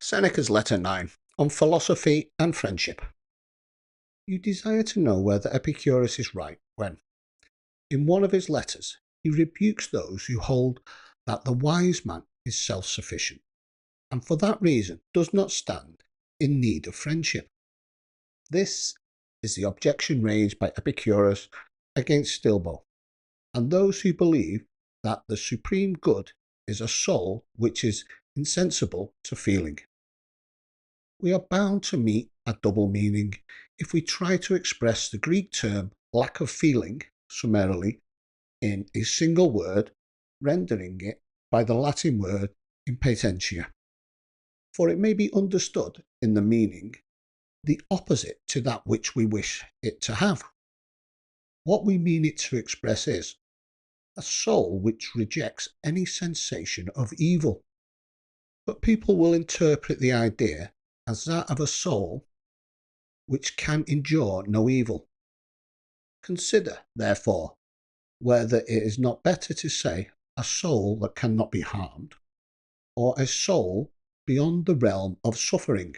Seneca's Letter 9 on Philosophy and Friendship. You desire to know whether Epicurus is right when, in one of his letters, he rebukes those who hold that the wise man is self-sufficient, and for that reason does not stand in need of friendship. This is the objection raised by Epicurus against Stilbo, and those who believe that the supreme good is a soul which is insensible to feeling. We are bound to meet a double meaning if we try to express the Greek term lack of feeling summarily in a single word, rendering it by the Latin word impetentia. For it may be understood in the meaning the opposite to that which we wish it to have. What we mean it to express is a soul which rejects any sensation of evil. But people will interpret the idea as that of a soul which can endure no evil. Consider, therefore, whether it is not better to say a soul that cannot be harmed, or a soul beyond the realm of suffering.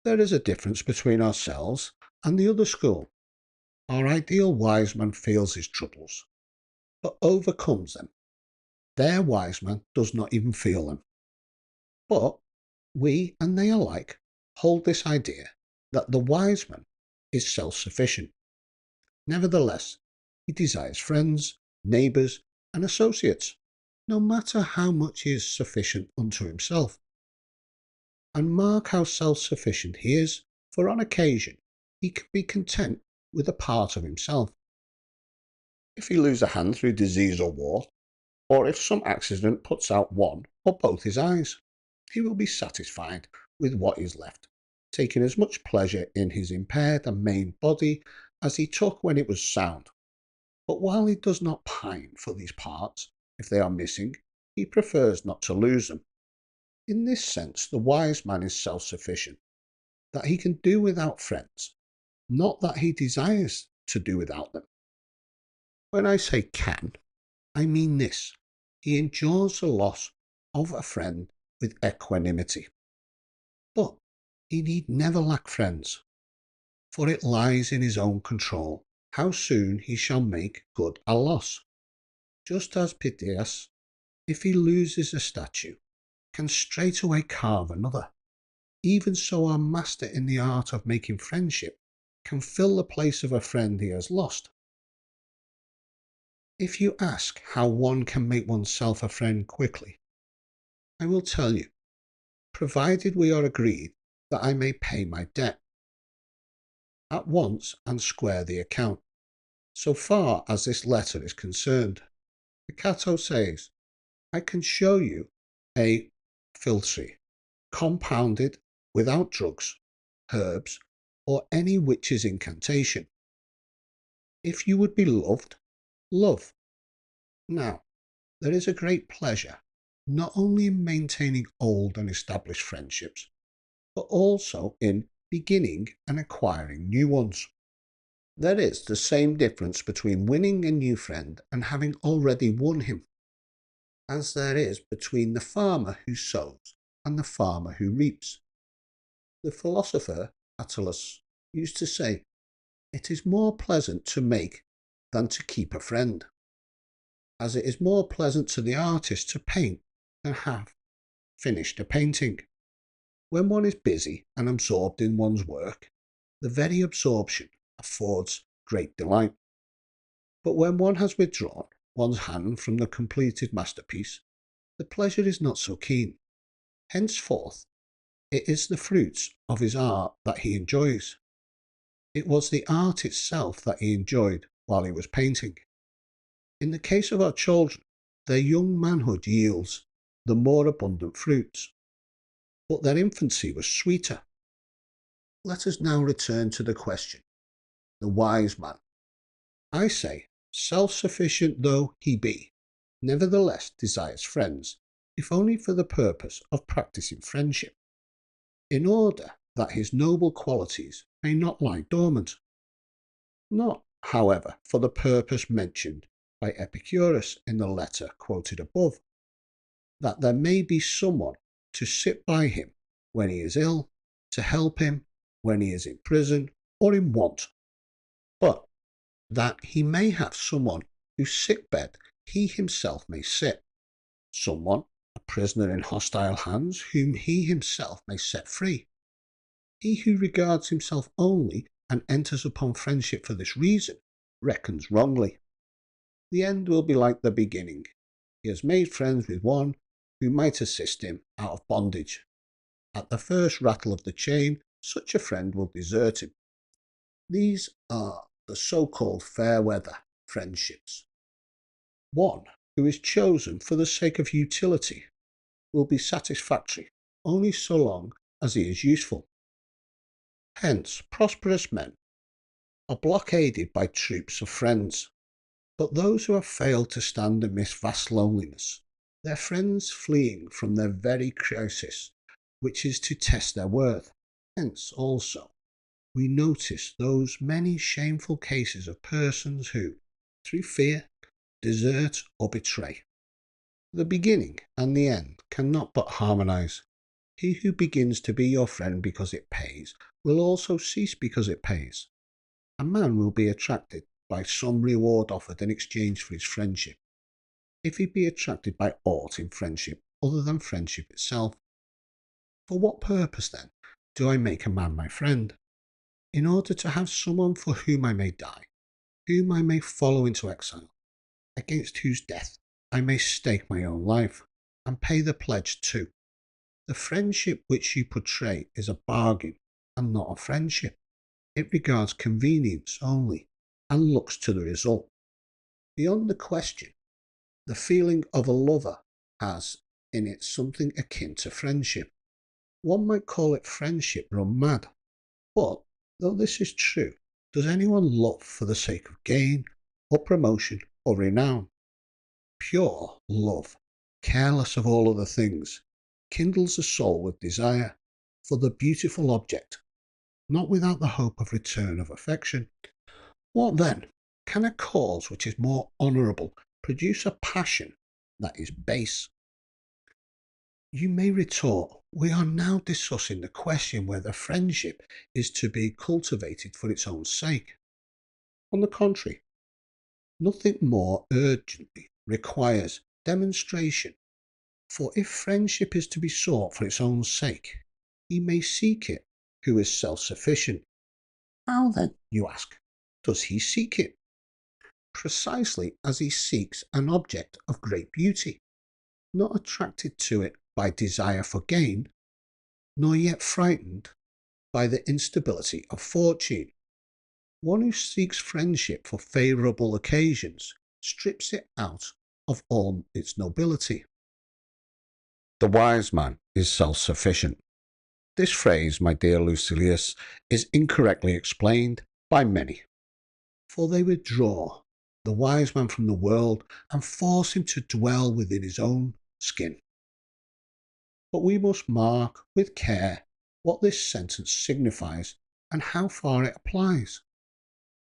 There is a difference between ourselves and the other school. Our ideal wise man feels his troubles, but overcomes them. Their wise man does not even feel them. But we and they alike hold this idea that the wise man is self-sufficient. Nevertheless, he desires friends, neighbours, and associates, no matter how much he is sufficient unto himself. And mark how self-sufficient he is, for on occasion he can be content with a part of himself. If he lose a hand through disease or war, or if some accident puts out one or both his eyes, he will be satisfied with what is left, taking as much pleasure in his impaired and maimed body as he took when it was sound. But while he does not pine for these parts, if they are missing, he prefers not to lose them. In this sense, the wise man is self-sufficient, that he can do without friends, not that he desires to do without them. When I say can, I mean this: he endures the loss of a friend with equanimity. But he need never lack friends, for it lies in his own control how soon he shall make good a loss. Just as Pythias, if he loses a statue, can straightway carve another, even so our master in the art of making friendship can fill the place of a friend he has lost. If you ask how one can make oneself a friend quickly, I will tell you, provided we are agreed that I may pay my debt at once and square the account. So far as this letter is concerned, the Cato says, I can show you a philtre, compounded without drugs, herbs, or any witch's incantation. If you would be loved, love. Now, there is a great pleasure, not only in maintaining old and established friendships, but also in beginning and acquiring new ones. There is the same difference between winning a new friend and having already won him, as there is between the farmer who sows and the farmer who reaps. The philosopher Attalus used to say, it is more pleasant to make than to keep a friend, as it is more pleasant to the artist to paint than have finished a painting. When one is busy and absorbed in one's work, the very absorption affords great delight. But when one has withdrawn one's hand from the completed masterpiece, the pleasure is not so keen. Henceforth, it is the fruits of his art that he enjoys. It was the art itself that he enjoyed while he was painting. In the case of our children, their young manhood yields the more abundant fruits, but their infancy was sweeter. Let us now return to the question. The wise man, I say, self-sufficient though he be, nevertheless desires friends, if only for the purpose of practicing friendship, in order that his noble qualities may not lie dormant. Not, however, for the purpose mentioned by Epicurus in the letter quoted above, that there may be someone to sit by him when he is ill, to help him when he is in prison or in want, but that he may have someone whose sickbed he himself may sit, someone, a prisoner in hostile hands, whom he himself may set free. He who regards himself only and enters upon friendship for this reason reckons wrongly. The end will be like the beginning. He has made friends with one who might assist him out of bondage. At the first rattle of the chain, such a friend will desert him. These are the so-called fair weather friendships. One who is chosen for the sake of utility will be satisfactory only so long as he is useful. Hence, prosperous men are blockaded by troops of friends, but those who have failed to stand amidst vast loneliness, their friends fleeing from their very crisis, which is to test their worth. Hence, also, we notice those many shameful cases of persons who, through fear, desert or betray. The beginning and the end cannot but harmonize. He who begins to be your friend because it pays will also cease because it pays. A man will be attracted by some reward offered in exchange for his friendship, if he be attracted by aught in friendship other than friendship itself. For what purpose, then, do I make a man my friend? In order to have someone for whom I may die, whom I may follow into exile, against whose death I may stake my own life, and pay the pledge too. The friendship which you portray is a bargain, and not a friendship. It regards convenience only, and looks to the result. Beyond the question, the feeling of a lover has in it something akin to friendship. One might call it friendship run mad. But, though this is true, does anyone love for the sake of gain, or promotion, or renown? Pure love, careless of all other things, kindles the soul with desire for the beautiful object, not without the hope of return of affection. What then? Can a cause which is more honourable produce a passion that is base? You may retort, we are now discussing the question whether friendship is to be cultivated for its own sake. On the contrary, nothing more urgently requires demonstration, for if friendship is to be sought for its own sake, he may seek it who is self-sufficient. How then, you ask, does he seek it? Precisely as he seeks an object of great beauty, not attracted to it by desire for gain, nor yet frightened by the instability of fortune. One who seeks friendship for favourable occasions strips it out of all its nobility. The wise man is self-sufficient. This phrase, my dear Lucilius, is incorrectly explained by many, for they withdraw the wise man from the world and force him to dwell within his own skin. But we must mark with care what this sentence signifies and how far it applies.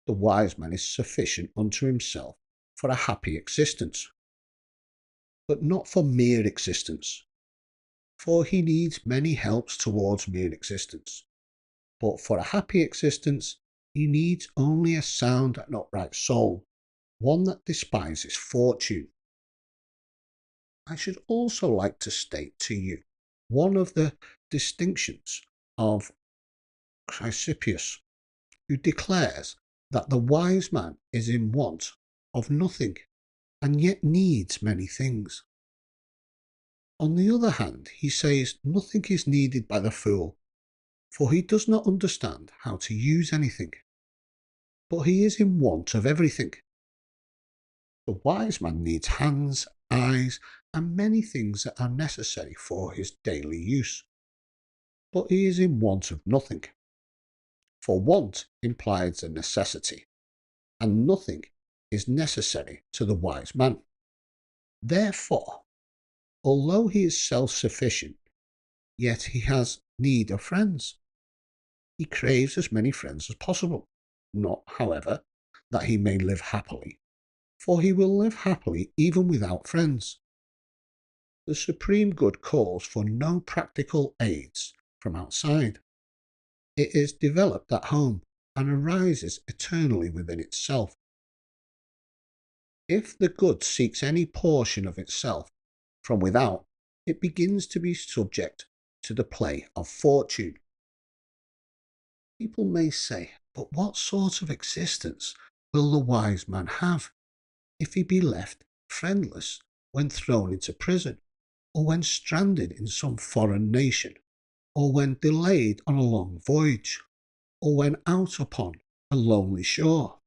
The wise man is sufficient unto himself for a happy existence, but not for mere existence, for he needs many helps towards mere existence. But for a happy existence, he needs only a sound and upright soul, one that despises fortune. I should also like to state to you one of the distinctions of Chrysippus, who declares that the wise man is in want of nothing, and yet needs many things. On the other hand, he says nothing is needed by the fool, for he does not understand how to use anything, but he is in want of everything. The wise man needs hands, eyes, and many things that are necessary for his daily use, but he is in want of nothing. For want implies a necessity, and nothing is necessary to the wise man. Therefore, although he is self-sufficient, yet he has need of friends. He craves as many friends as possible, not, however, that he may live happily, for he will live happily even without friends. The supreme good calls for no practical aids from outside. It is developed at home and arises eternally within itself. If the good seeks any portion of itself from without, it begins to be subject to the play of fortune. People may say, but what sort of existence will the wise man have if he be left friendless when thrown into prison, or when stranded in some foreign nation, or when delayed on a long voyage, or when out upon a lonely shore?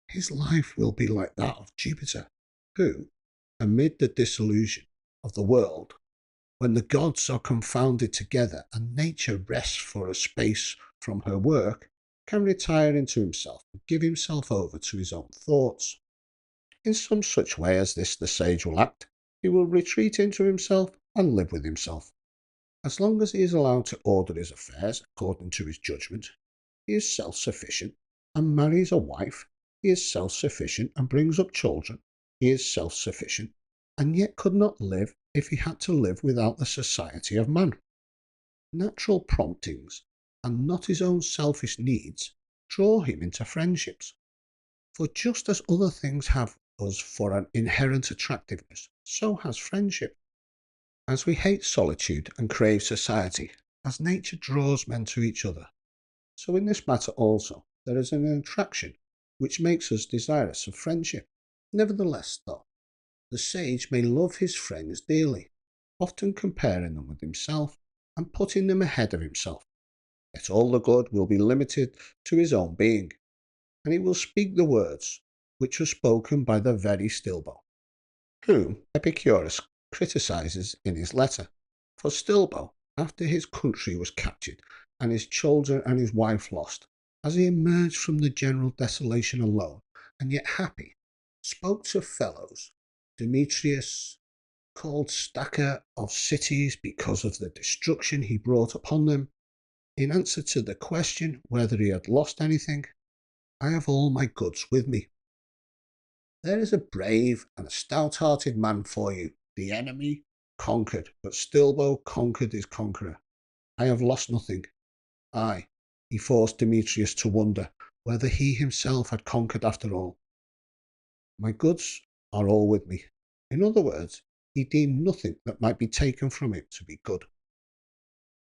His life will be like that of Jupiter, who, amid the dissolution of the world, when the gods are confounded together and nature rests for a space from her work, can retire into himself and give himself over to his own thoughts. In some such way as this the sage will act. He will retreat into himself and live with himself. As long as he is allowed to order his affairs according to his judgment, he is self-sufficient and marries a wife. He is self-sufficient and brings up children. He is self-sufficient, and yet could not live if he had to live without the society of man. Natural promptings, and not his own selfish needs, draw him into friendships. For just as other things have us for an inherent attractiveness, so has friendship. As we hate solitude and crave society, as nature draws men to each other, so in this matter also there is an attraction which makes us desirous of friendship. Nevertheless, though, the sage may love his friends dearly, often comparing them with himself and putting them ahead of himself, yet all the good will be limited to his own being, and he will speak the words which were spoken by the very Stilbo, whom Epicurus criticizes in his letter. For Stilbo, after his country was captured and his children and his wife lost, as he emerged from the general desolation alone and yet happy, spoke to fellows, Demetrius, called stacker of cities because of the destruction he brought upon them. In answer to the question whether he had lost anything, I have all my goods with me. There is a brave and a stout-hearted man for you. The enemy conquered, but Stilbo conquered his conqueror. I have lost nothing. Aye, he forced Demetrius to wonder whether he himself had conquered after all. My goods are all with me. In other words, he deemed nothing that might be taken from him to be good.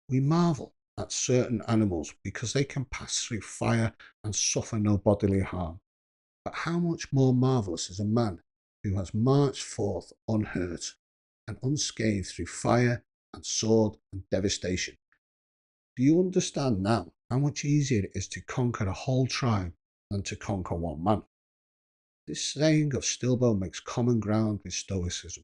We marvel at certain animals because they can pass through fire and suffer no bodily harm. But how much more marvellous is a man who has marched forth unhurt and unscathed through fire and sword and devastation? Do you understand now how much easier it is to conquer a whole tribe than to conquer one man? This saying of Stilbo makes common ground with Stoicism.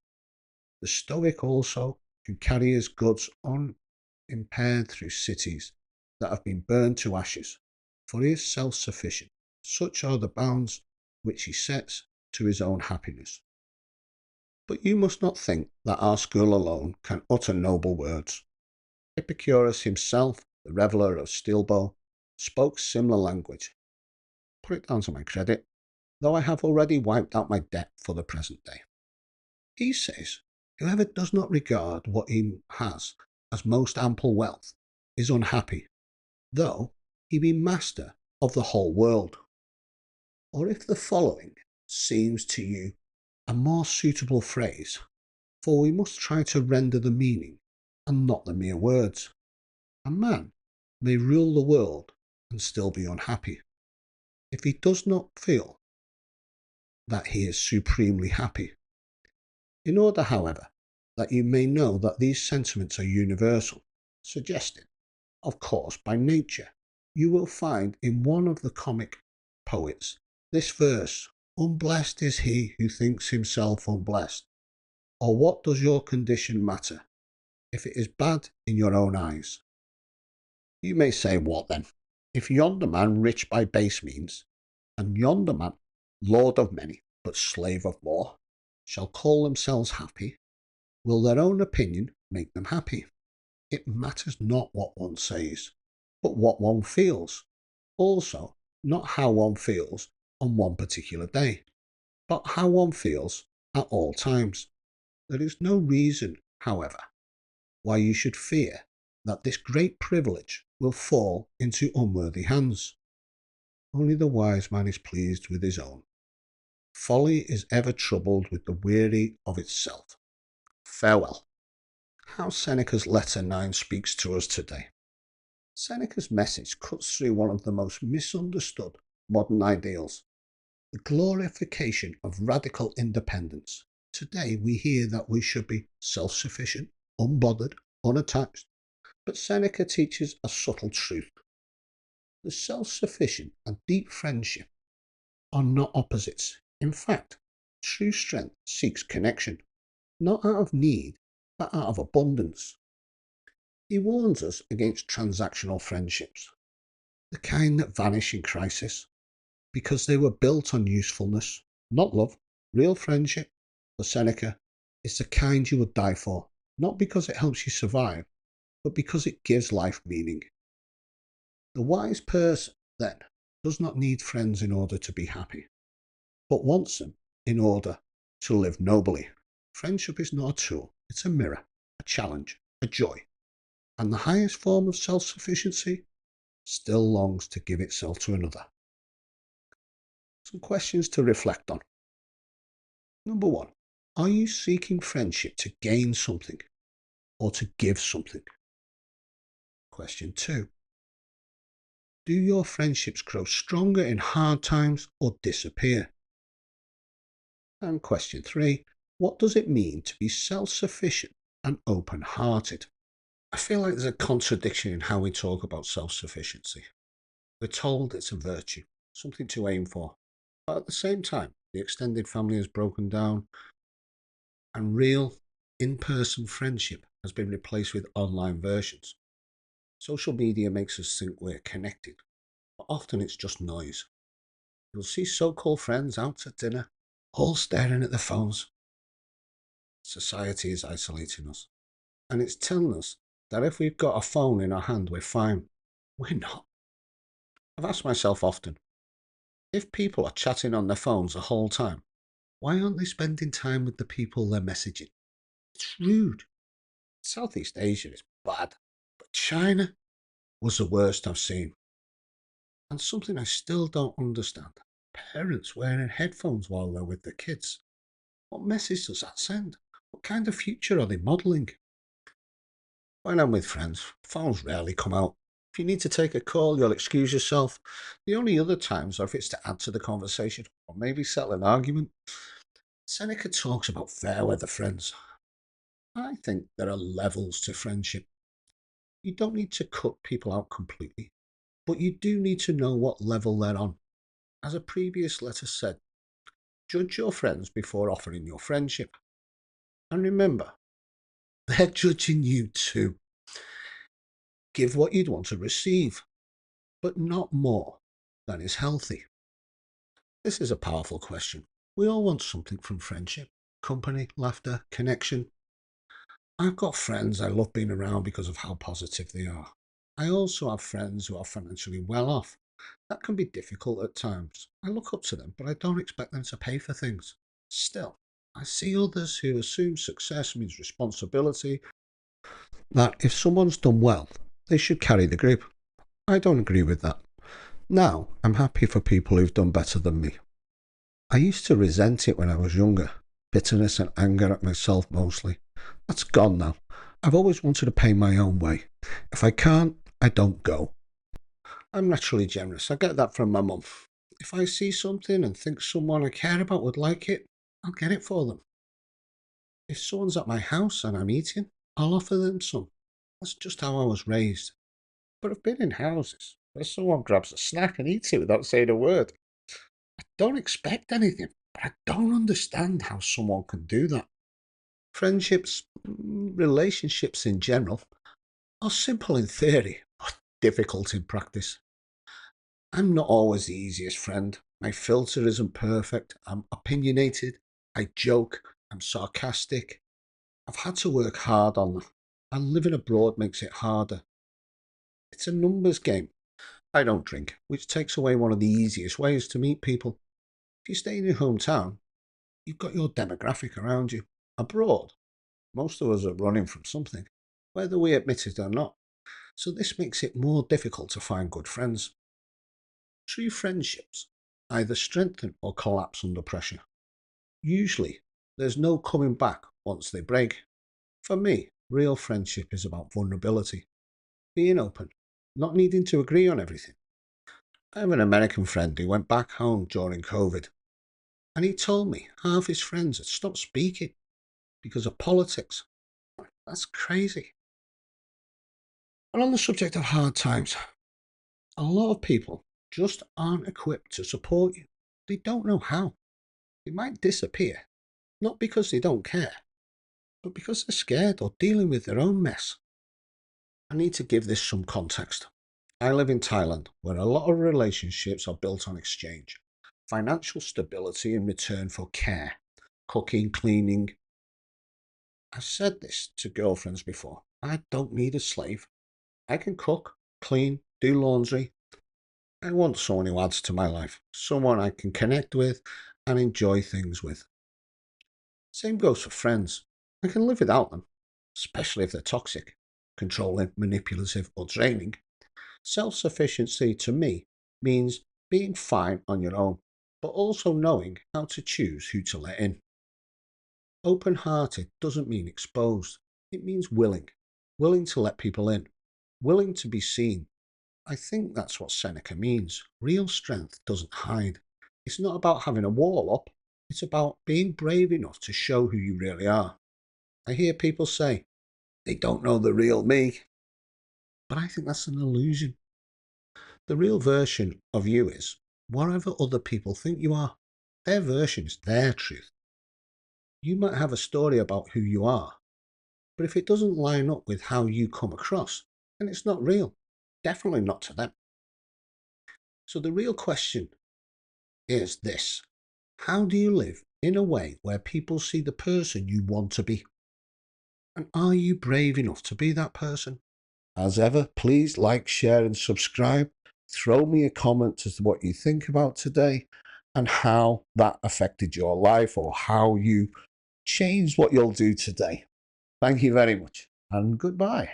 The Stoic also can carry his goods unimpaired through cities that have been burned to ashes, for he is self-sufficient. Such are the bounds which he sets to his own happiness. But you must not think that our school alone can utter noble words. Epicurus himself, the reveller of Stilbo, spoke similar language. Put it down to my credit, though I have already wiped out my debt for the present day. He says, whoever does not regard what he has as most ample wealth is unhappy, though he be master of the whole world. Or if the following seems to you a more suitable phrase, for we must try to render the meaning and not the mere words. A man may rule the world and still be unhappy, if he does not feel that he is supremely happy. In order, however, that you may know that these sentiments are universal, suggested, of course, by nature, you will find in one of the comic poets this verse: unblessed is he who thinks himself unblessed. Or what does your condition matter, if it is bad in your own eyes? You may say, what then? If yonder man rich by base means, and yonder man lord of many, but slave of more, shall call themselves happy, will their own opinion make them happy? It matters not what one says, but what one feels. Also, not how one feels on one particular day, but how one feels at all times. There is no reason, however, why you should fear that this great privilege will fall into unworthy hands. Only the wise man is pleased with his own. Folly is ever troubled with the weary of itself. Farewell. How Seneca's letter 9 speaks to us today. Seneca's message cuts through one of the most misunderstood modern ideals, the glorification of radical independence. Today we hear that we should be self-sufficient, unbothered, unattached, but Seneca teaches a subtle truth. The self-sufficient and deep friendship are not opposites. In fact, true strength seeks connection, not out of need, but out of abundance. He warns us against transactional friendships, the kind that vanish in crisis, because they were built on usefulness, not love. Real friendship, for Seneca, is the kind you would die for, not because it helps you survive, but because it gives life meaning. The wise person, then, does not need friends in order to be happy, but wants them in order to live nobly. Friendship is not a tool, it's a mirror, a challenge, a joy. And the highest form of self-sufficiency still longs to give itself to another. Some questions to reflect on. Number 1. Are you seeking friendship to gain something or to give something? Question 2. Do your friendships grow stronger in hard times or disappear? And question 3. What does it mean to be self-sufficient and open-hearted? I feel like there's a contradiction in how we talk about self-sufficiency. We're told it's a virtue, something to aim for. But at the same time, the extended family has broken down and real in-person friendship has been replaced with online versions. Social media makes us think we're connected, but often it's just noise. You'll see so-called friends out at dinner, all staring at their phones. Society is isolating us, and it's telling us that if we've got a phone in our hand, we're fine. We're not. I've asked myself often, if people are chatting on their phones the whole time, why aren't they spending time with the people they're messaging? It's rude. Southeast Asia is bad, but China was the worst I've seen. And something I still don't understand. Parents wearing headphones while they're with their kids. What message does that send? What kind of future are they modelling? When I'm with friends, phones rarely come out. If you need to take a call, you'll excuse yourself. The only other times are if it's to add to the conversation or maybe settle an argument. Seneca talks about fair weather friends. I think there are levels to friendship. You don't need to cut people out completely, but you do need to know what level they're on. As a previous letter said, judge your friends before offering your friendship. And remember, they're judging you too. Give what you'd want to receive, but not more than is healthy. This is a powerful question. We all want something from friendship: company, laughter, connection. I've got friends I love being around because of how positive they are. I also have friends who are financially well off. That can be difficult at times. I look up to them, but I don't expect them to pay for things. Still, I see others who assume success means responsibility, that if someone's done well, they should carry the group. I don't agree with that. Now, I'm happy for people who've done better than me. I used to resent it when I was younger, bitterness and anger at myself mostly. That's gone now. I've always wanted to pay my own way. If I can't, I don't go. I'm naturally generous. I get that from my mum. If I see something and think someone I care about would like it, I'll get it for them. If someone's at my house and I'm eating, I'll offer them some. That's just how I was raised. But I've been in houses where someone grabs a snack and eats it without saying a word. I don't expect anything, but I don't understand how someone can do that. Friendships, relationships in general, are simple in theory, but difficult in practice. I'm not always the easiest friend. My filter isn't perfect. I'm opinionated. I joke. I'm sarcastic. I've had to work hard on that. And living abroad makes it harder. It's a numbers game. I don't drink, which takes away one of the easiest ways to meet people. If you stay in your hometown, you've got your demographic around you. Abroad, most of us are running from something, whether we admit it or not. So this makes it more difficult to find good friends. True friendships either strengthen or collapse under pressure. Usually, there's no coming back once they break. For me, real friendship is about vulnerability, being open, not needing to agree on everything. I have an American friend who went back home during COVID, and he told me half his friends had stopped speaking because of politics. That's crazy. And on the subject of hard times, a lot of people just aren't equipped to support you. They don't know how. They might disappear, not because they don't care, but because they're scared or dealing with their own mess. I need to give this some context. I live in Thailand, where a lot of relationships are built on exchange. Financial stability in return for care, cooking, cleaning. I've said this to girlfriends before. I don't need a slave. I can cook, clean, do laundry. I want someone who adds to my life, someone I can connect with and enjoy things with. Same goes for friends. I can live without them, especially if they're toxic, controlling, manipulative, or draining. Self-sufficiency to me means being fine on your own, but also knowing how to choose who to let in. Open-hearted doesn't mean exposed. It means willing. Willing to let people in. Willing to be seen. I think that's what Seneca means. Real strength doesn't hide. It's not about having a wall up. It's about being brave enough to show who you really are. I hear people say, they don't know the real me. But I think that's an illusion. The real version of you is whatever other people think you are. Their version is their truth. You might have a story about who you are, but if it doesn't line up with how you come across, then it's not real. Definitely not to them. So the real question is this: how do you live in a way where people see the person you want to be? And are you brave enough to be that person? As ever, please like, share, and subscribe. Throw me a comment as to what you think about today and how that affected your life or how you changed what you'll do today. Thank you very much, and goodbye.